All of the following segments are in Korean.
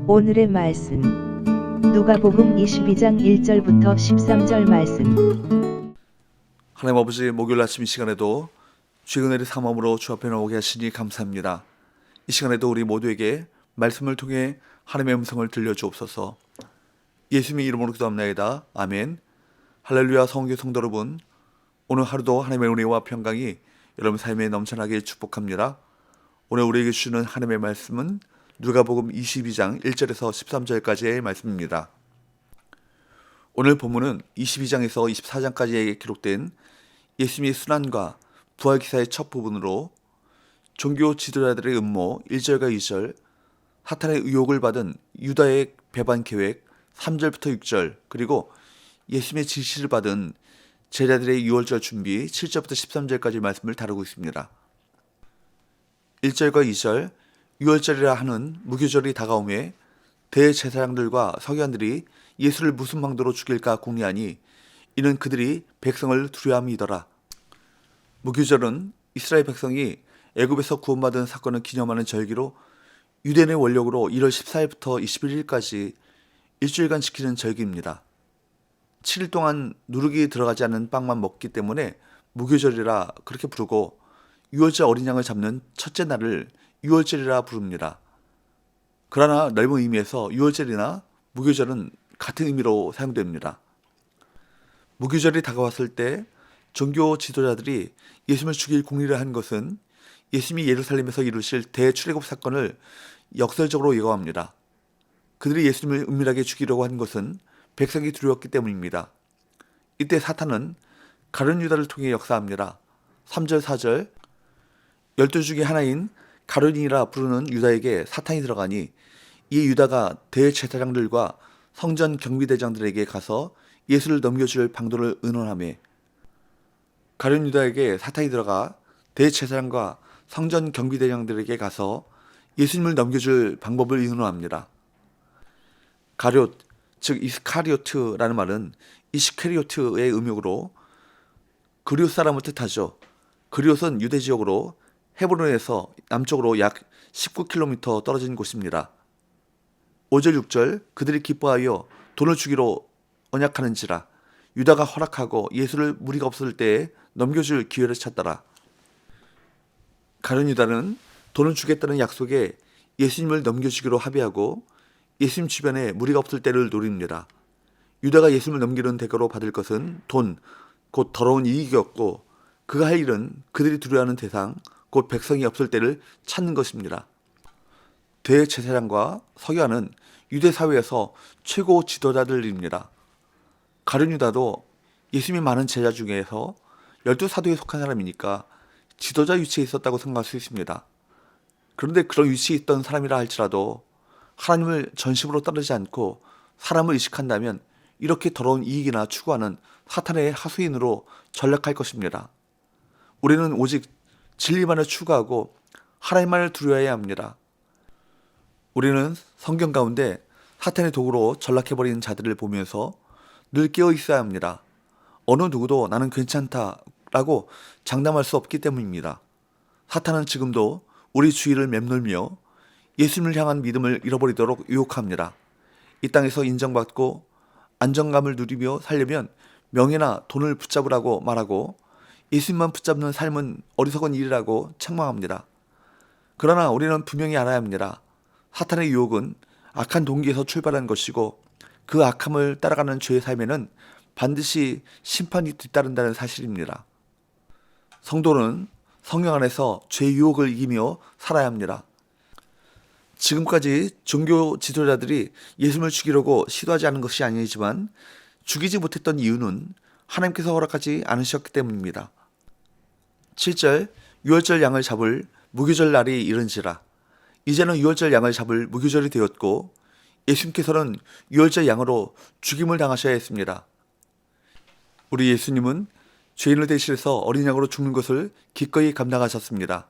오늘의 말씀 누가복음 22장 1절부터 13절 말씀. 하나님 아버지, 목요일 아침 이 시간에도 주의 은혜를 삼음으로 주 앞에 나오게 하시니 감사합니다. 이 시간에도 우리 모두에게 말씀을 통해 하나님의 음성을 들려주옵소서. 예수님의 이름으로 기도합나이다. 아멘. 할렐루야. 성교 성도 여러분, 오늘 하루도 하나님의 은혜와 평강이 여러분 삶에 넘쳐나게 축복합니다. 오늘 우리에게 주시는 하나님의 말씀은 누가복음 22장 1절에서 13절까지의 말씀입니다. 오늘 본문은 22장에서 24장까지에 기록된 예수님의 순환과 부활 기사의 첫 부분으로 종교 지도자들의 음모 1절과 2절, 사탄의 의혹을 받은 유다의 배반 계획 3절부터 6절, 그리고 예수님의 지시를 받은 제자들의 유월절 준비 7절부터 13절까지 말씀을 다루고 있습니다. 1절과 2절, 유월절이라 하는 무교절이 다가오매 대제사장들과 서기관들이 예수를 무슨 방도로 죽일까 궁리하니 이는 그들이 백성을 두려워함이더라. 무교절은 이스라엘 백성이 애굽에서 구원받은 사건을 기념하는 절기로 유대인의 원력으로 1월 14일부터 21일까지 일주일간 지키는 절기입니다. 7일 동안 누룩이 들어가지 않는 빵만 먹기 때문에 무교절이라 그렇게 부르고, 유월절 어린 양을 잡는 첫째 날을 유월절이라 부릅니다. 그러나 넓은 의미에서 유월절이나 무교절은 같은 의미로 사용됩니다. 무교절이 다가왔을 때 종교 지도자들이 예수님을 죽일 궁리를 한 것은 예수님이 예루살렘에서 이루실 대출애굽 사건을 역설적으로 예고합니다. 그들이 예수님을 은밀하게 죽이려고 한 것은 백성이 두려웠기 때문입니다. 이때 사탄은 가룟 유다를 통해 역사합니다. 3절 4절, 12 중에 하나인 가룟이라 부르는 유다에게 사탄이 들어가니 이 유다가 대제사장들과 성전 경비대장들에게 가서 예수를 넘겨줄 방도를 의논하며, 가룟 유다에게 사탄이 들어가 대제사장과 성전 경비대장들에게 가서 예수님을 넘겨줄 방법을 의논합니다. 가룟, 즉 이스카리오트라는 말은 이스케리오트의 음역으로 그리옷 사람을 뜻하죠. 그리옷은 유대 지역으로 헤브론에서 남쪽으로 약 19km 떨어진 곳입니다. 5절 6절, 그들이 기뻐하여 돈을 주기로 언약하는지라 유다가 허락하고 예수를 무리가 없을 때에 넘겨줄 기회를 찾더라. 가룟 유다는 돈을 주겠다는 약속에 예수님을 넘겨주기로 합의하고 예수님 주변에 무리가 없을 때를 노립니다. 유다가 예수님을 넘기는 대가로 받을 것은 돈, 곧 더러운 이익이었고, 그가 할 일은 그들이 두려워하는 대상, 곧 백성이 없을 때를 찾는 것입니다. 대제사장과 서기관은 유대 사회에서 최고 지도자들입니다. 가룟 유다도 예수님의 많은 제자 중에서 12사도에 속한 사람이니까 지도자 위치에 있었다고 생각할 수 있습니다. 그런데 그런 위치에 있던 사람이라 할지라도 하나님을 전심으로 따르지 않고 사람을 의식한다면 이렇게 더러운 이익이나 추구하는 사탄의 하수인으로 전락할 것입니다. 우리는 오직 진리만을 추구하고 하나님만을 두려워해야 합니다. 우리는 성경 가운데 사탄의 도구로 전락해버린 자들을 보면서 늘 깨어 있어야 합니다. 어느 누구도 나는 괜찮다라고 장담할 수 없기 때문입니다. 사탄은 지금도 우리 주위를 맴돌며 예수님을 향한 믿음을 잃어버리도록 유혹합니다. 이 땅에서 인정받고 안정감을 누리며 살려면 명예나 돈을 붙잡으라고 말하고, 예수님만 붙잡는 삶은 어리석은 일이라고 책망합니다. 그러나 우리는 분명히 알아야 합니다. 사탄의 유혹은 악한 동기에서 출발한 것이고, 그 악함을 따라가는 죄의 삶에는 반드시 심판이 뒤따른다는 사실입니다. 성도는 성령 안에서 죄의 유혹을 이기며 살아야 합니다. 지금까지 종교 지도자들이 예수님을 죽이려고 시도하지 않은 것이 아니지만 죽이지 못했던 이유는 하나님께서 허락하지 않으셨기 때문입니다. 7절, 유월절 양을 잡을 무교절 날이 이른지라. 이제는 유월절 양을 잡을 무교절이 되었고 예수님께서는 유월절 양으로 죽임을 당하셔야 했습니다. 우리 예수님은 죄인을 대신해서 어린 양으로 죽는 것을 기꺼이 감당하셨습니다.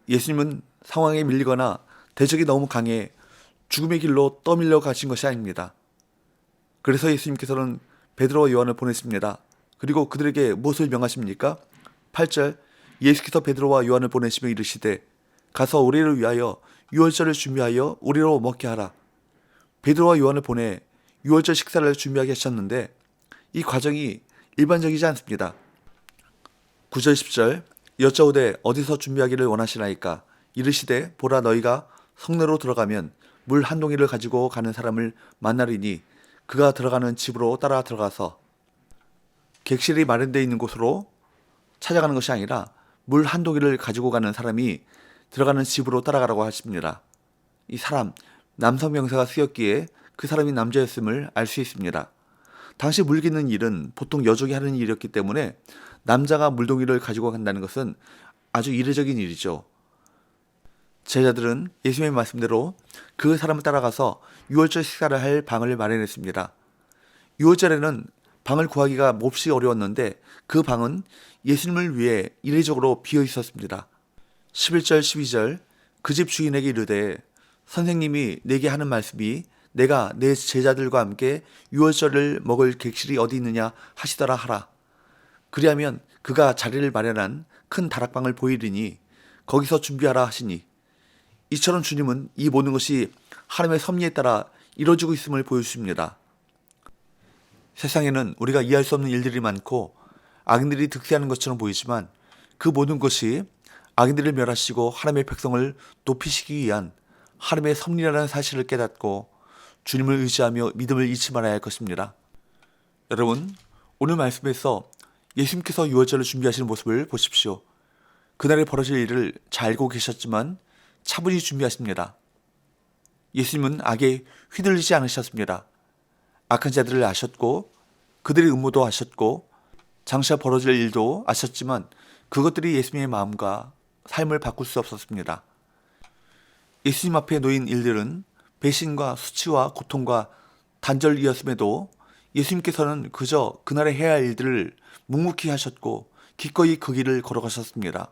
예수님은 상황에 밀리거나 대적이 너무 강해 죽음의 길로 떠밀려 가신 것이 아닙니다. 그래서 예수님께서는 베드로와 요한을 보냈습니다. 그리고 그들에게 무엇을 명하십니까? 8절, 예수께서 베드로와 요한을 보내시며 이르시되 가서 우리를 위하여 유월절을 준비하여 우리로 먹게 하라. 베드로와 요한을 보내 유월절 식사를 준비하게 하셨는데 이 과정이 일반적이지 않습니다. 9절 10절 여짜오되 어디서 준비하기를 원하시나이까? 이르시되 보라 너희가 성내로 들어가면 물 한 동이를 가지고 가는 사람을 만나리니 그가 들어가는 집으로 따라 들어가서 객실이 마련되어 있는 곳으로 찾아가는 것이 아니라 물 한 동이를 가지고 가는 사람이 들어가는 집으로 따라가라고 하십니다. 이 사람 남성 명사가 쓰였기에 그 사람이 남자였음을 알 수 있습니다. 당시 물 깃는 일은 보통 여종이 하는 일이었기 때문에 남자가 물동이를 가지고 간다는 것은 아주 이례적인 일이죠. 제자들은 예수님의 말씀대로 그 사람을 따라가서 유월절 식사를 할 방을 마련했습니다. 유월절에는 방을 구하기가 몹시 어려웠는데 그 방은 예수님을 위해 이례적으로 비어 있었습니다. 11절 12절 그 집 주인에게 이르되 선생님이 내게 하는 말씀이 내가 내 제자들과 함께 유월절을 먹을 객실이 어디 있느냐 하시더라 하라. 그리하면 그가 자리를 마련한 큰 다락방을 보이리니 거기서 준비하라 하시니 이처럼 주님은 이 모든 것이 하나님의 섭리에 따라 이루어지고 있음을 보여주십니다. 세상에는 우리가 이해할 수 없는 일들이 많고 악인들이 득세하는 것처럼 보이지만 그 모든 것이 악인들을 멸하시고 하나님의 백성을 높이시기 위한 하나님의 섭리라는 사실을 깨닫고 주님을 의지하며 믿음을 잃지 말아야 할 것입니다. 여러분, 오늘 말씀에서 예수님께서 유월절을 준비하시는 모습을 보십시오. 그날에 벌어질 일을 잘 알고 계셨지만 차분히 준비하십니다. 예수님은 악에 휘둘리지 않으셨습니다. 악한 자들을 아셨고 그들의 음모도 아셨고 장차 벌어질 일도 아셨지만 그것들이 예수님의 마음과 삶을 바꿀 수 없었습니다. 예수님 앞에 놓인 일들은 배신과 수치와 고통과 단절이었음에도 예수님께서는 그저 그날에 해야 할 일들을 묵묵히 하셨고 기꺼이 그 길을 걸어가셨습니다.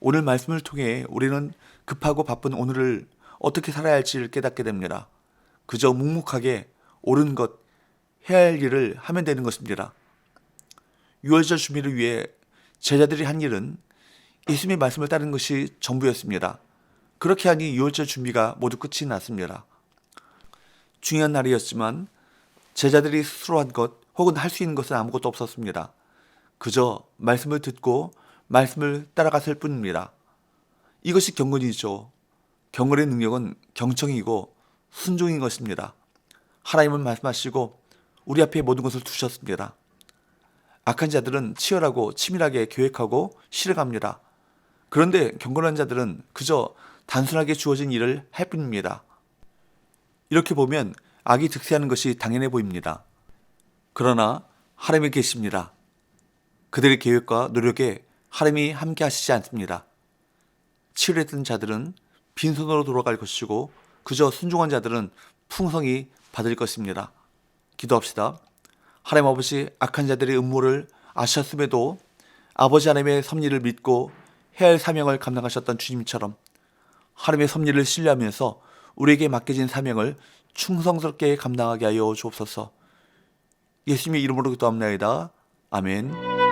오늘 말씀을 통해 우리는 급하고 바쁜 오늘을 어떻게 살아야 할지를 깨닫게 됩니다. 그저 묵묵하게 옳은 것, 해야 할 일을 하면 되는 것입니다. 유월절 준비를 위해 제자들이 한 일은 예수님의 말씀을 따르는 것이 전부였습니다. 그렇게 하니 유월절 준비가 모두 끝이 났습니다. 중요한 날이었지만 제자들이 스스로 한 것 혹은 할 수 있는 것은 아무것도 없었습니다. 그저 말씀을 듣고 말씀을 따라갔을 뿐입니다. 이것이 경건이죠. 경건의 능력은 경청이고 순종인 것입니다. 하나님은 말씀하시고 우리 앞에 모든 것을 두셨습니다. 악한 자들은 치열하고 치밀하게 계획하고 실행합니다. 그런데 경건한 자들은 그저 단순하게 주어진 일을 할 뿐입니다. 이렇게 보면 악이 득세하는 것이 당연해 보입니다. 그러나 하나님이 계십니다. 그들의 계획과 노력에 하나님이 함께 하시지 않습니다. 치열했던 자들은 빈손으로 돌아갈 것이고 그저 순종한 자들은 풍성히 받을 것입니다. 기도합시다. 하나님 아버지, 악한 자들의 음모를 아셨음에도 아버지 하나님의 섭리를 믿고 해야 할 사명을 감당하셨던 주님처럼 하나님의 섭리를 신뢰하면서 우리에게 맡겨진 사명을 충성스럽게 감당하게 하여 주옵소서. 예수님의 이름으로 기도합나이다. 아멘.